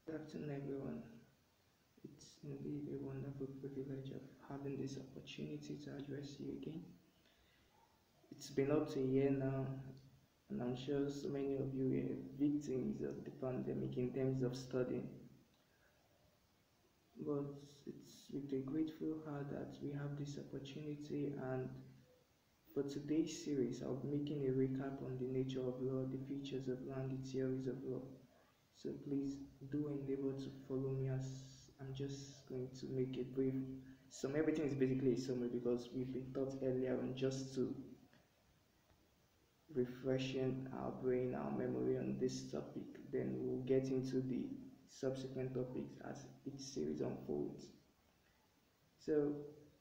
Good afternoon, everyone. It's indeed a wonderful privilege of having this opportunity to address you again. It's been up to a year now, and I'm sure so many of you were victims of the pandemic in terms of studying. But it's with a grateful heart that we have this opportunity, and for today's series, I'll be making a recap on the nature of law, the features of law, and the theories of law. So please do endeavor to follow me as I'm just going to make a brief sum. Everything is basically a summary because we've been taught earlier on just to refreshing our brain, our memory on this topic. Then we'll get into the subsequent topics as each series unfolds. So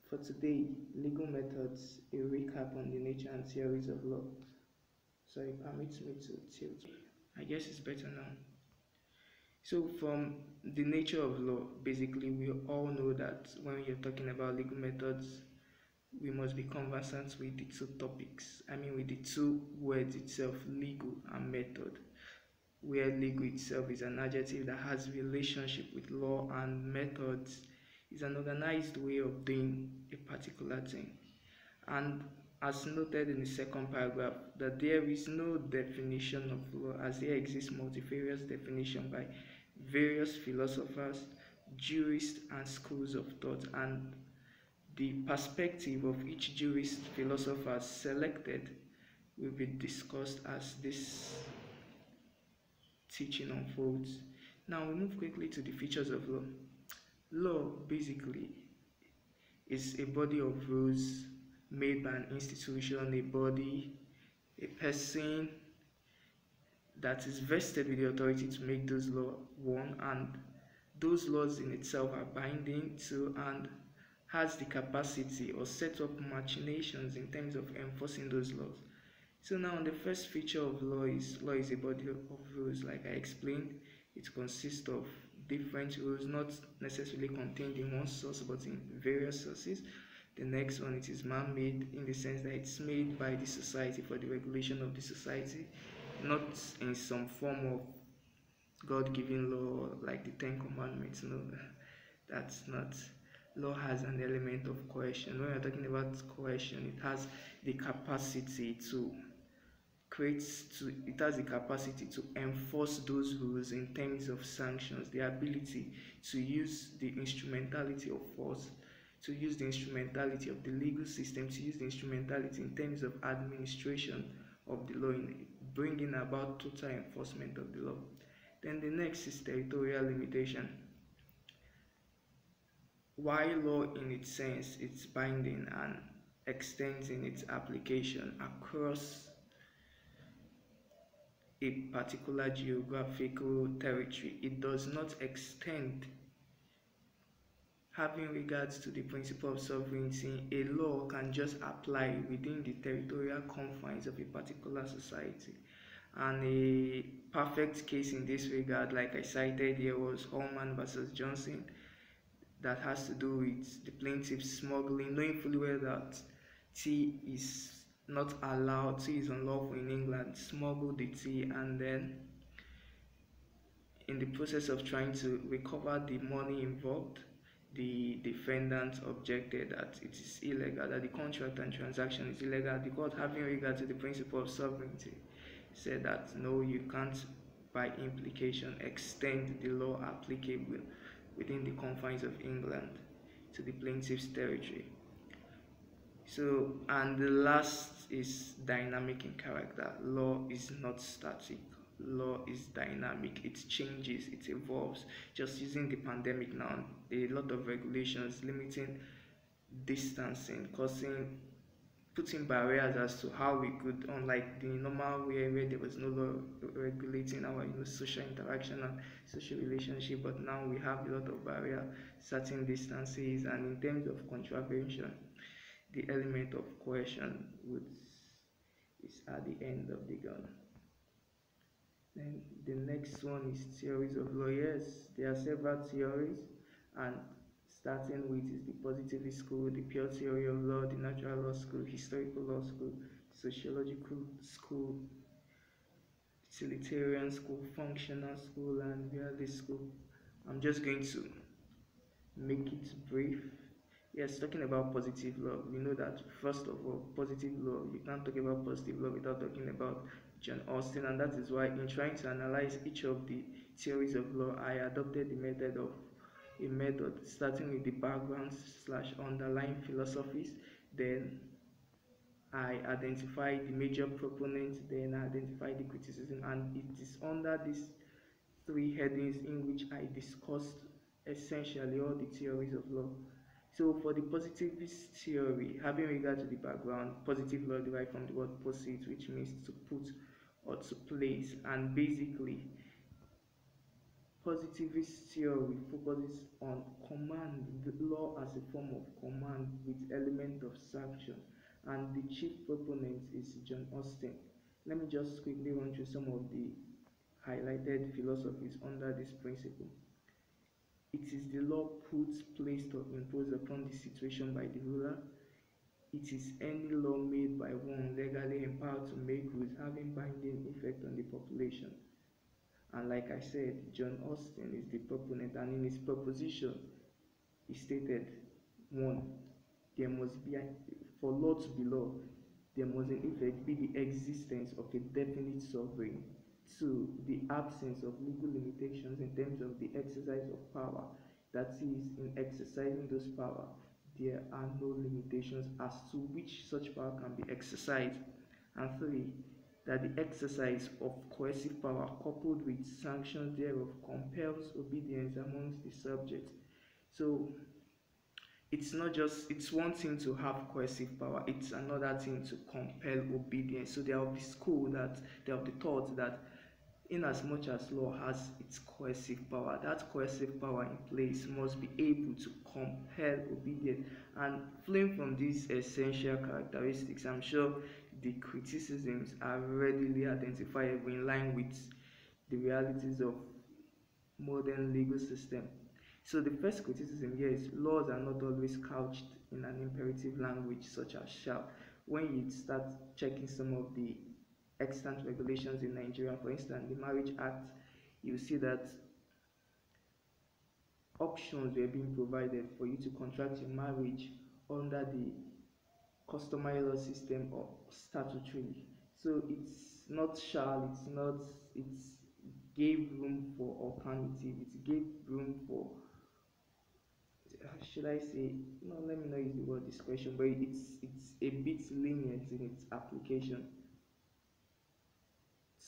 for today, legal methods, a recap on the nature and theories of law. So it permits me to tilt. I guess it's better now. So, from the nature of law, basically, we all know that when you're talking about legal methods, we must be conversant with the two topics. I mean, with the two words itself, legal and method, where legal itself is an adjective that has relationship with law, and methods is an organized way of doing a particular thing. And as noted in the second paragraph, that there is no definition of law, as there exists multifarious definition by various philosophers, jurists, and schools of thought, and the perspective of each jurist philosopher selected will be discussed as this teaching unfolds. Now we move quickly to the features of law. Law basically is a body of rules made by an institution, a body, a person that is vested with the authority to make those laws one, and those laws in itself are binding to and has the capacity or set up machinations in terms of enforcing those laws. So now the first feature of law is a body of rules. Like I explained, it consists of different rules, not necessarily contained in one source but in various sources. The next one, it is man-made in the sense that it's made by the society for the regulation of the society, not in some form of God-given law like the Ten Commandments. No, that's not. Law has an element of coercion. When we're talking about coercion, it has the capacity to it has the capacity to enforce those rules in terms of sanctions, the ability to use the instrumentality of force, to use the instrumentality of the legal system, to use the instrumentality in terms of administration of the law in bringing about total enforcement of the law. Then the next is territorial limitation. While law in its sense, it's binding and extends in its application across a particular geographical territory, it does not extend. Having regards to the principle of sovereignty, a law can just apply within the territorial confines of a particular society. And a perfect case in this regard, like I cited here, was Holman versus Johnson, that has to do with the plaintiff smuggling, knowing fully well that tea is not allowed, tea is unlawful in England, smuggled the tea, and then in the process of trying to recover the money involved, the defendant objected that it is illegal, that the contract and transaction is illegal. The court, having regard to the principle of sovereignty, said that no, you can't by implication extend the law applicable within the confines of England to the plaintiff's territory. So, and the last is dynamic in character. Law is not static. Law is dynamic. It changes, it evolves. Just using the pandemic now, a lot of regulations limiting distancing, putting barriers as to how we could, unlike the normal way where there was no law regulating our social interaction and social relationship, but now we have a lot of barrier, certain distances, and in terms of contravention, the element of coercion is at the end of the gun. Then the next one is theories of law. Yes, there are several theories, and starting with is the positivist school, the pure theory of law, the natural law school, historical law school, sociological school, utilitarian school, functional school, and realist school. I'm just going to make it brief. Yes, talking about positive law, we know that first of all, positive law, you can't talk about positive law without talking about John Austin, and that is why in trying to analyze each of the theories of law, I adopted the method of a method starting with the background slash underlying philosophies, then I identify the major proponents, then I identify the criticism, and it is under these three headings in which I discussed essentially all the theories of law. So for the positivist theory, having regard to the background, positive law derived from the word posit, which means to put or to place, and basically positivist theory focuses on command, the law as a form of command with element of sanction, and the chief proponent is John Austin. Let me just quickly run through some of the highlighted philosophies under this principle. It is the law put, placed, or imposed upon the situation by the ruler. It is any law made by one legally empowered to make rules having binding effect on the population. And like I said, John Austin is the proponent, and in his proposition, he stated, one, there must be, for law to be law, there must in effect be the existence of a definite sovereign. Two, the absence of legal limitations in terms of the exercise of power. That is, in exercising those power, there are no limitations as to which such power can be exercised. And three, that the exercise of coercive power coupled with sanctions thereof compels obedience amongst the subjects. So it's not just, it's one thing to have coercive power, it's another thing to compel obedience. So they are of the school that they are of the thought that in as much as law has its coercive power, that coercive power in place must be able to compel obedience. And flowing from these essential characteristics, I'm sure the criticisms are readily identifiable in line with the realities of modern legal system. So the first criticism here is laws are not always couched in an imperative language such as shall. When you start checking some of the extant regulations in Nigeria, for instance, the Marriage Act, you see that options were being provided for you to contract your marriage under the customary law system or statutory. So it's not shall, it's not, it's gave room for alternative, it gave room for, should I say, no, let me not use the word discretion, but it's a bit lenient in its application.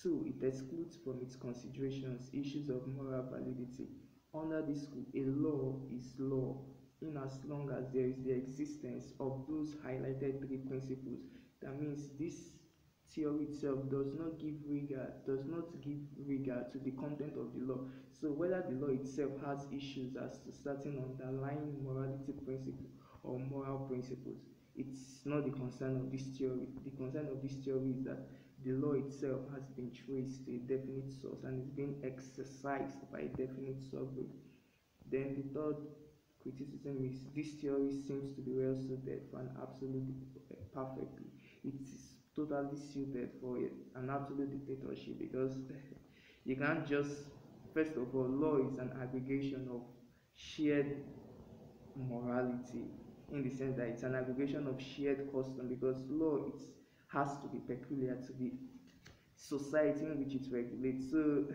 Two, it excludes from its considerations issues of moral validity. Under this school, a law is law in as long as there is the existence of those highlighted three principles. That means this theory itself does not give regard to the content of the law. So whether the law itself has issues as to certain underlying morality principles or moral principles, it's not the concern of this theory. The concern of this theory is that the law itself has been traced to a definite source and is being exercised by a definite sovereign. Then the third criticism is this theory seems to be well suited for an absolute perfectly. It is totally suited for an absolute dictatorship because you can't just, first of all, law is an aggregation of shared morality in the sense that it's an aggregation of shared custom, because law it has to be peculiar to the society in which it regulates. So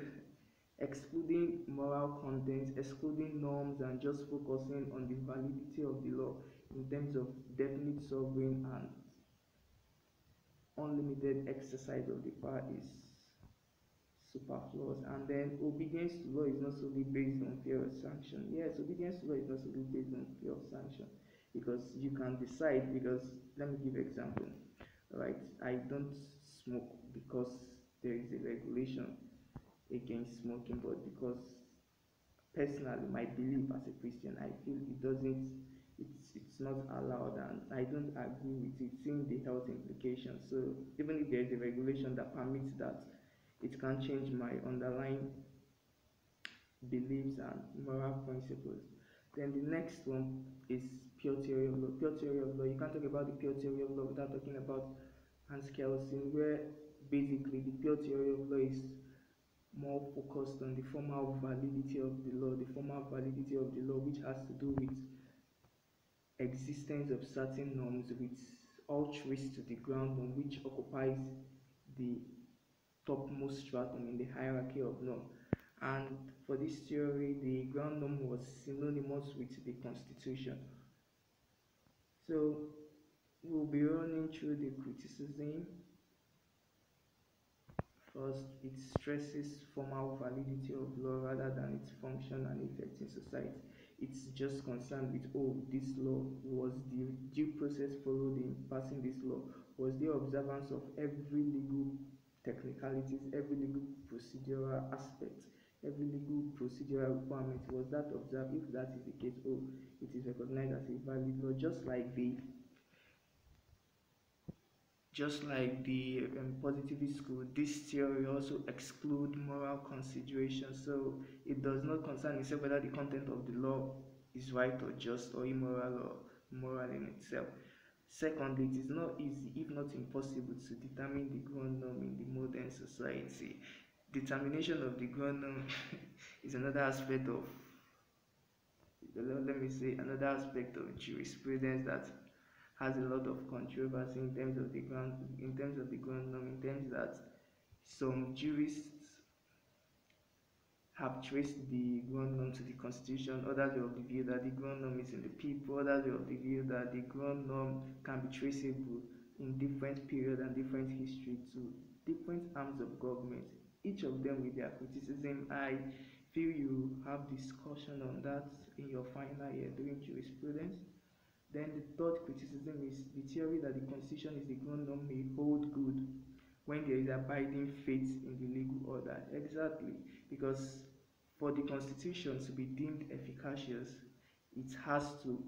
excluding moral content, excluding norms, and just focusing on the validity of the law in terms of definite sovereign and unlimited exercise of the power is superfluous. And then obedience to law is not solely based on fear of sanction. Yes, obedience to law is not solely based on fear of sanction, because you can decide, because let me give an example. Right, I don't smoke because there is a regulation against smoking, but because personally my belief as a Christian, I feel it doesn't, it's not allowed, and I don't agree with it seeing the health implications. So even if there is a regulation that permits that, it can change my underlying beliefs and moral principles. Then the next one is pure theory of law. Pure theory of law, you can't talk about the pure theory of law without talking about Hans Kelsen, where basically the pure theory of law is more focused on the formal validity of the law, which has to do with existence of certain norms with all traced to the ground norm, which occupies the topmost stratum in the hierarchy of norm. And for this theory, the ground norm was synonymous with the constitution. So we'll be running through the criticism. First, it stresses formal validity of law rather than its function and effect in society. It's just concerned with, oh, this law, was the due process followed in passing this law? Was the observance of every legal technicalities, every legal procedural aspect, every legal procedural requirement, was that observed? If that is the case, oh, it is recognized as a valid law, just like the positivist school. This theory also exclude moral consideration, so it does not concern itself whether the content of the law is right or just or immoral or moral in itself. Secondly, it is not easy, if not impossible, to determine the ground norm in the modern society. Determination of the ground norm is another aspect of, let me say, another aspect of jurisprudence that has a lot of controversy in terms of the ground norm, in terms that some jurists have traced the ground norm to the constitution, others are of the view that the ground norm is in the people, others are of the view that the ground norm can be traceable in different periods and different history to different arms of government, each of them with their criticism. I feel you have discussion on that in your final year during jurisprudence. Then the third criticism is the theory that the constitution is the ground norm may hold good when there is abiding faith in the legal order. Exactly, because for the constitution to be deemed efficacious, it has to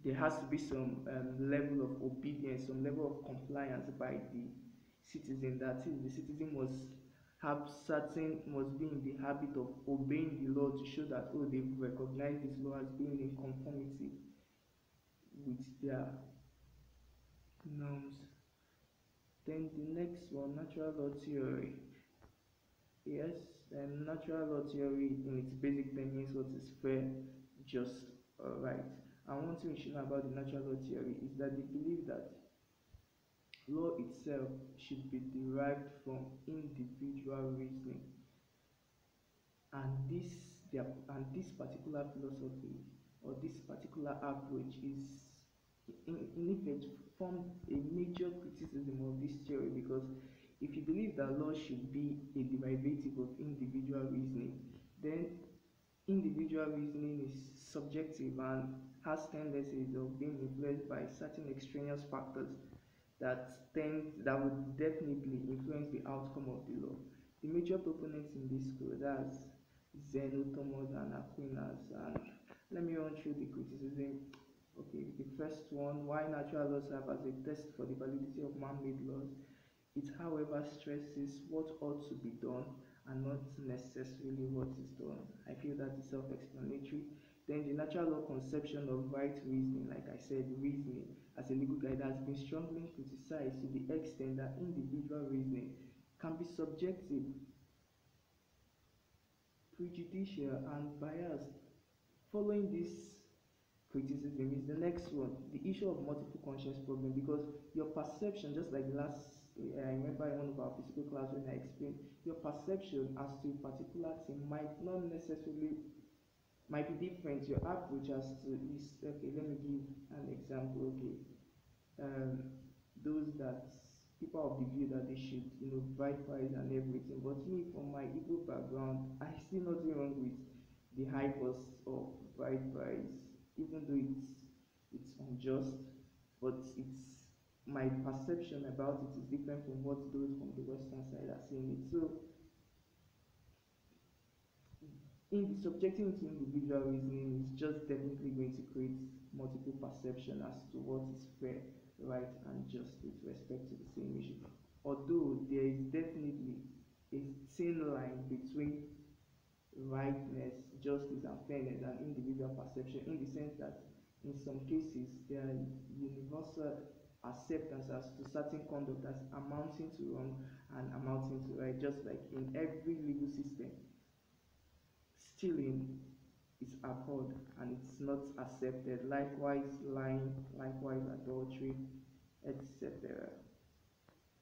there has to be some level of obedience, some level of compliance by the citizen. That is, the citizen must be in the habit of obeying the law to show that, oh, they recognize this law as being in conformity with their norms. Then the next one, natural law theory. Yes, natural law theory in its basic term means what is fair, just, or right. And one thing you should know about the natural law theory is that they believe that law itself should be derived from individual reasoning, and this particular philosophy or this particular approach is in effect formed a major criticism of this theory, because if you believe that law should be a derivative of individual reasoning, then individual reasoning is subjective and has tendencies of being influenced by certain extraneous factors that would definitely influence the outcome of the law. The major proponents in this school, that's Zeno, Thomas, and Aquinas. And let me run through the criticism. Okay, the first one: why natural laws serve as a test for the validity of man-made laws. It, however, stresses what ought to be done and not necessarily what is done. I feel that is self-explanatory. Then the natural law conception of right reasoning, like I said, reasoning as a legal guide has been strongly criticized to the extent that individual reasoning can be subjective, prejudicial, and biased. Following this criticism is the next one, the issue of multiple conscience problem, because your perception, just like the last, I remember in one of our physical class when I explained, your perception as to a particular thing might be different. Your approach as to is, okay, let me give an example. Okay, um, those that people of the view that they should, bride price and everything. But me, from my Igbo background, I see nothing wrong with the high cost of bride price, even though it's unjust, but it's my perception about it is different from what those from the Western side are seeing it. So in subjecting it to individual reasoning is just definitely going to create multiple perception as to what is fair, right, and just with respect to the same issue. Although there is definitely a thin line between rightness, justice, and fairness and individual perception, in the sense that in some cases they are universal acceptance as to certain conduct as amounting to wrong and amounting to right, just like in every legal system. Stealing is abhorred and it's not accepted. Likewise, lying, likewise, adultery, etc.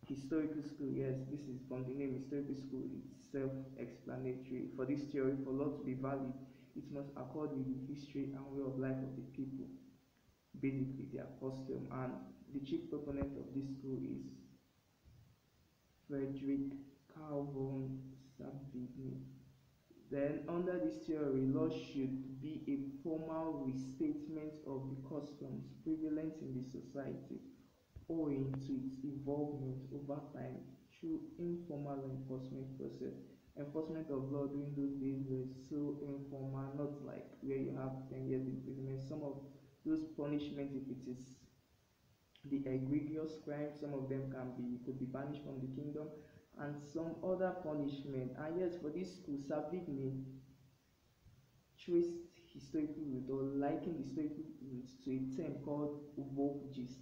Historical school, yes, this is from the name historical school, it's self-explanatory. For this theory, for law to be valid, it must accord with the history and way of life of the people, basically their custom. And the chief proponent of this school is Frederick Calvin Savigny. Then, under this theory, law should be a formal restatement of the customs prevalent in the society, owing to its involvement over time through informal enforcement process. Enforcement of law during those days were so informal, not like where you have 10 years imprisonment. Some of those punishments, if it is the egregious crime, some of them could be banished from the kingdom, and some other punishment. And yes, for this school, Savigny traced historical root or likened historical roots to a term called uvogist,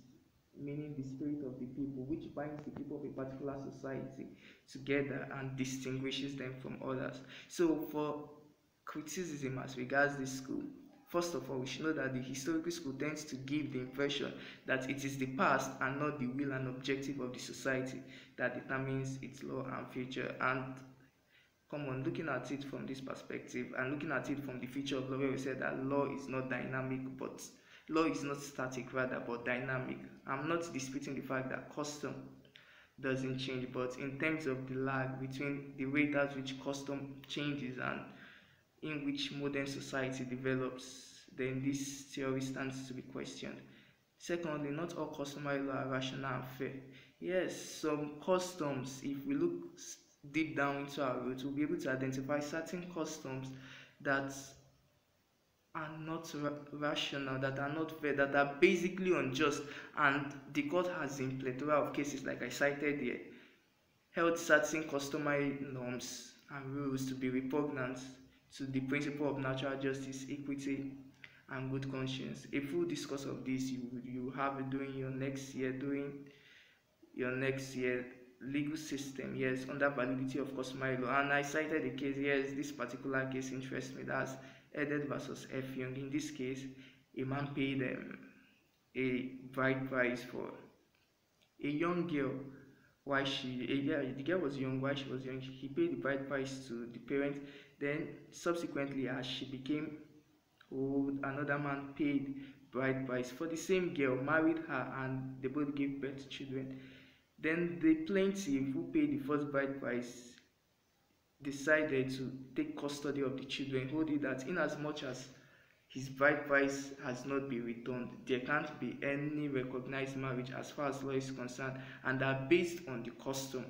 meaning the spirit of the people, which binds the people of a particular society together and distinguishes them from others. So for criticism as regards this school, first of all, we should know that the historical school tends to give the impression that it is the past and not the will and objective of the society that determines its law and future. And come on, looking at it from this perspective and looking at it from the feature of law, where we said that law is not dynamic, but law is not static rather, but dynamic. I'm not disputing the fact that custom doesn't change, but in terms of the lag between the rate at which custom changes and in which modern society develops, then this theory stands to be questioned. Secondly, not all customary law are rational and fair. Yes, some customs, if we look deep down into our roots, we'll be able to identify certain customs that are not rational, that are not fair, that are basically unjust, and the court has in plethora of cases, like I cited here, held certain customary norms and rules to be repugnant to the principle of natural justice, equity, and good conscience. A full discourse of this you have during your next year, legal system, yes, under validity of customary law. And I cited a case, yes, this particular case interests me. That's Edet versus F. Young. In this case, a man paid a bride price for a young girl while the girl was young. While she was young, he paid the bride price to the parent. Then subsequently, as she became old, another man paid bride price for the same girl, married her, and they both gave birth to children. Then the plaintiff, who paid the first bride price, decided to take custody of the children, holding that in as much as his bride price has not been returned, there can't be any recognized marriage as far as law is concerned, and that based on the custom,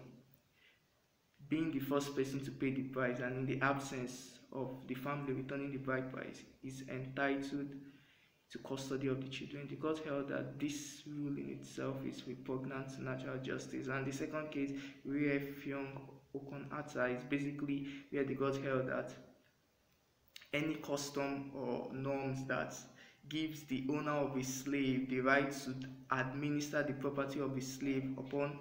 being the first person to pay the price and in the absence of the family returning the bride price, is entitled to custody of the children. The court held that this rule in itself is repugnant to natural justice. And the second case, where Fyong Okonata, is basically where the court held that any custom or norms that gives the owner of a slave the right to administer the property of the slave upon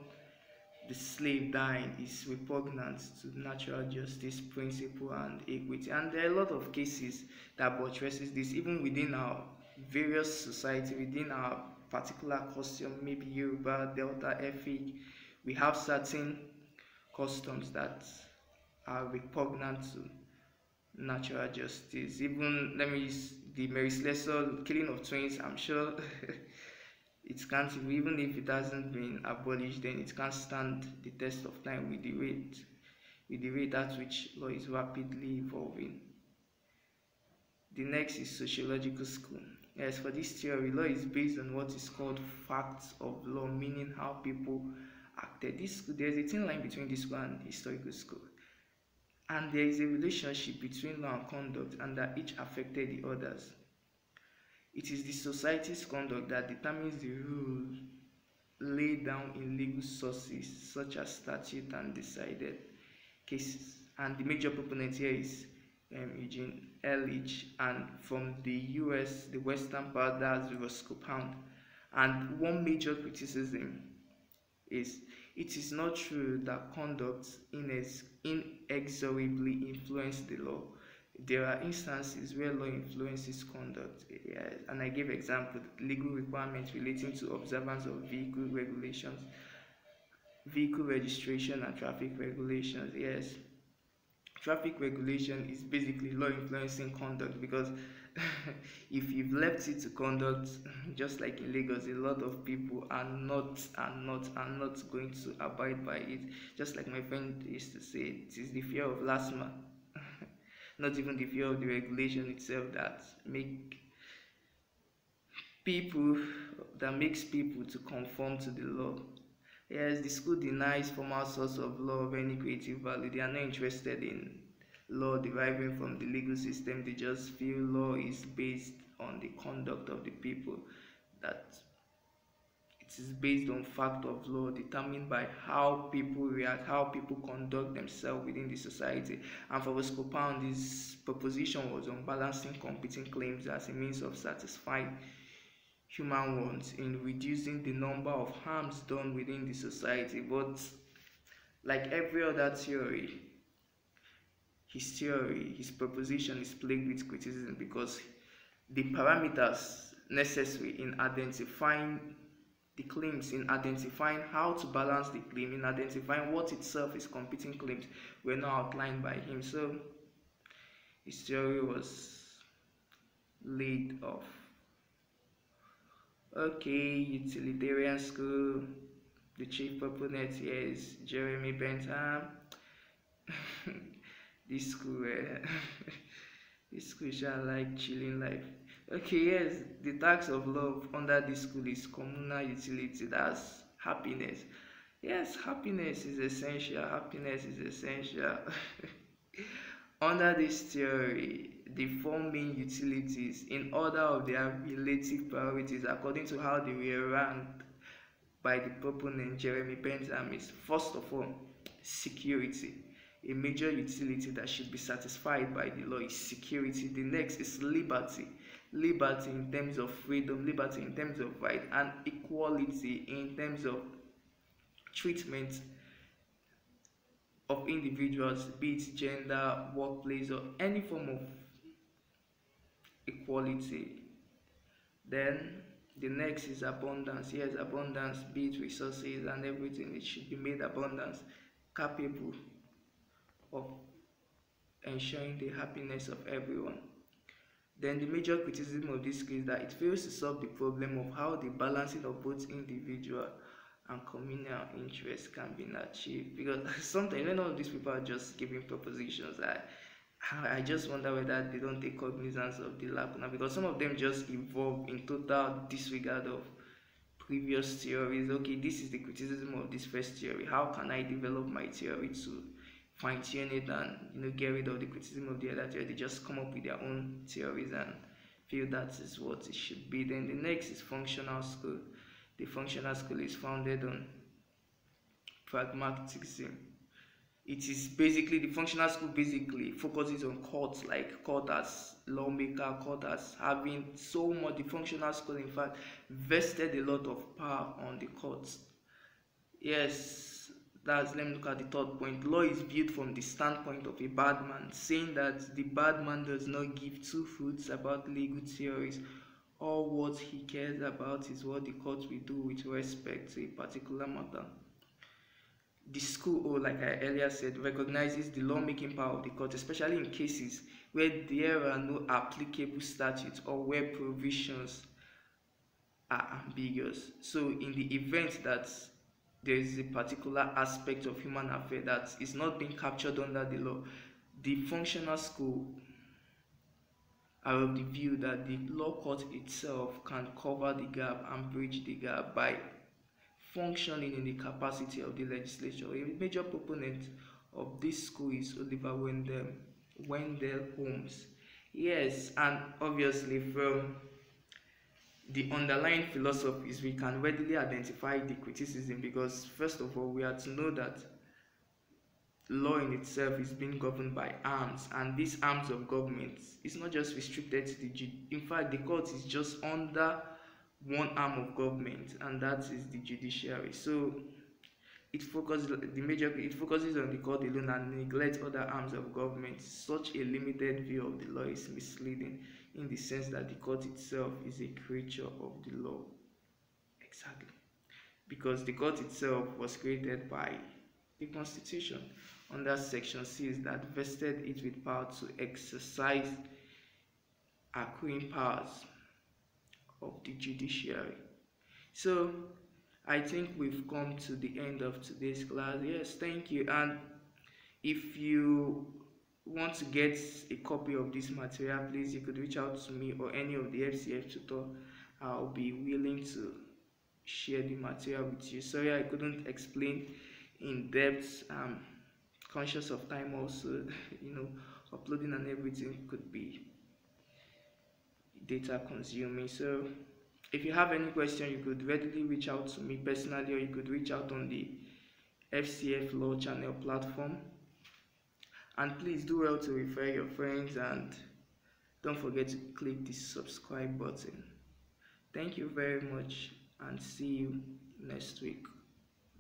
the slave dying is repugnant to natural justice principle and equity. And there are a lot of cases that buttresses this, even within our various society, within our particular custom, maybe Yoruba, Delta, Efik. We have certain customs that are repugnant to natural justice. Even, let me use the merciless killing of twins. I'm sure it can't, even if it hasn't been abolished, then it can't stand the test of time with the rate at which law is rapidly evolving. The next is sociological school. Yes, for this theory, law is based on what is called facts of law, meaning how people acted. There's a thin line between this school and historical school, and there is a relationship between law and conduct, and that each affected the others. It is the society's conduct that determines the rules laid down in legal sources such as statute and decided cases. And the major proponent here is Eugene Ehrlich, and from the US, the western part, that's Roscoe Pound. And one major criticism is it is not true that conduct inexorably influence the law. There are instances where law influences conduct, yes, and I gave example: legal requirements relating to observance of vehicle regulations, vehicle registration, and traffic regulations. Yes, traffic regulation is basically law influencing conduct, because if you've left it to conduct, just like in Lagos, a lot of people are not going to abide by it. Just like my friend used to say, it is the fear of last man, not even the fear of the regulation itself, people makes people to conform to the law. Yes, the school denies formal source of law of any creative value. They are not interested in law deriving from the legal system. They just feel law is based on the conduct of the people, that it is based on fact of law determined by how people react, how people conduct themselves within the society. And for Pound, this proposition was on balancing competing claims as a means of satisfying human wants in reducing the number of harms done within the society. But like every other theory, his proposition is plagued with criticism, because the parameters necessary in identifying the claims, in identifying how to balance the claim, in identifying what itself is competing claims, were not outlined by him. So his theory was laid off. Okay, utilitarian school. The chief proponent here is Jeremy Bentham. This school, this school shall like chilling life. Okay, yes, the task of love under this school is communal utility. That's happiness. Yes, happiness is essential. Happiness is essential. Under this theory, the four main utilities, in order of their relative priorities according to how they were ranked by the proponent Jeremy Bentham, is first of all security. A major utility that should be satisfied by the law is security. The next is liberty. Liberty in terms of freedom, liberty in terms of right, and equality in terms of treatment of individuals, be it gender, workplace, or any form of equality. Then the next is abundance. Yes, abundance, be it resources and everything, it should be made abundance, capable of ensuring the happiness of everyone. Then the major criticism of this case is that it fails to solve the problem of how the balancing of both individual and communal interests can be achieved. Because sometimes when all these people are just giving propositions, I just wonder whether they don't take cognizance of the lacuna, because some of them just evolve in total disregard of previous theories. Okay, this is the criticism of this first theory. How can I develop my theory to fine-tune it and get rid of the criticism of the other theory? They just come up with their own theories and feel that is what it should be. Then the next is functional school. The functional school is founded on pragmatism. It is basically, the functional school basically focuses on courts, like court as lawmaker, court as having so much. The functional school in fact vested a lot of power on the courts. Yes, let me look at the third point. Law is viewed from the standpoint of a bad man, saying that the bad man does not give two foots about legal theories. All what he cares about is what the court will do with respect to a particular matter. The school, like I earlier said, recognizes the lawmaking power of the court, especially in cases where there are no applicable statutes or where provisions are ambiguous. So in the event that there is a particular aspect of human affair that is not being captured under the law, the functional school are of the view that the law court itself can cover the gap and bridge the gap by functioning in the capacity of the legislature. A major proponent of this school is Oliver Wendell Holmes. Yes, and obviously from the underlying philosophies we can readily identify the criticism, because first of all we have to know that law in itself is being governed by arms, and these arms of government is not just restricted to in fact the court is just under one arm of government, and that is the judiciary. So it focuses on the court alone and neglects other arms of government. Such a limited view of the law is misleading in the sense that the court itself is a creature of the law. Exactly. Because the court itself was created by the Constitution under Section 6 that vested it with power to exercise accruing powers of the judiciary. So I think we've come to the end of today's class. Yes, thank you. And if you want to get a copy of this material, please, you could reach out to me or any of the FCF tutor. I'll be willing to share the material with you. Sorry I couldn't explain in depth. I'm conscious of time also. Uploading and everything could be data consuming. So if you have any question, you could readily reach out to me personally, or you could reach out on the FCF Law channel platform. And please do well to refer your friends, and don't forget to click the subscribe button. Thank you very much, and see you next week.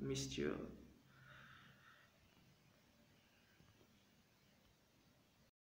Missed you all.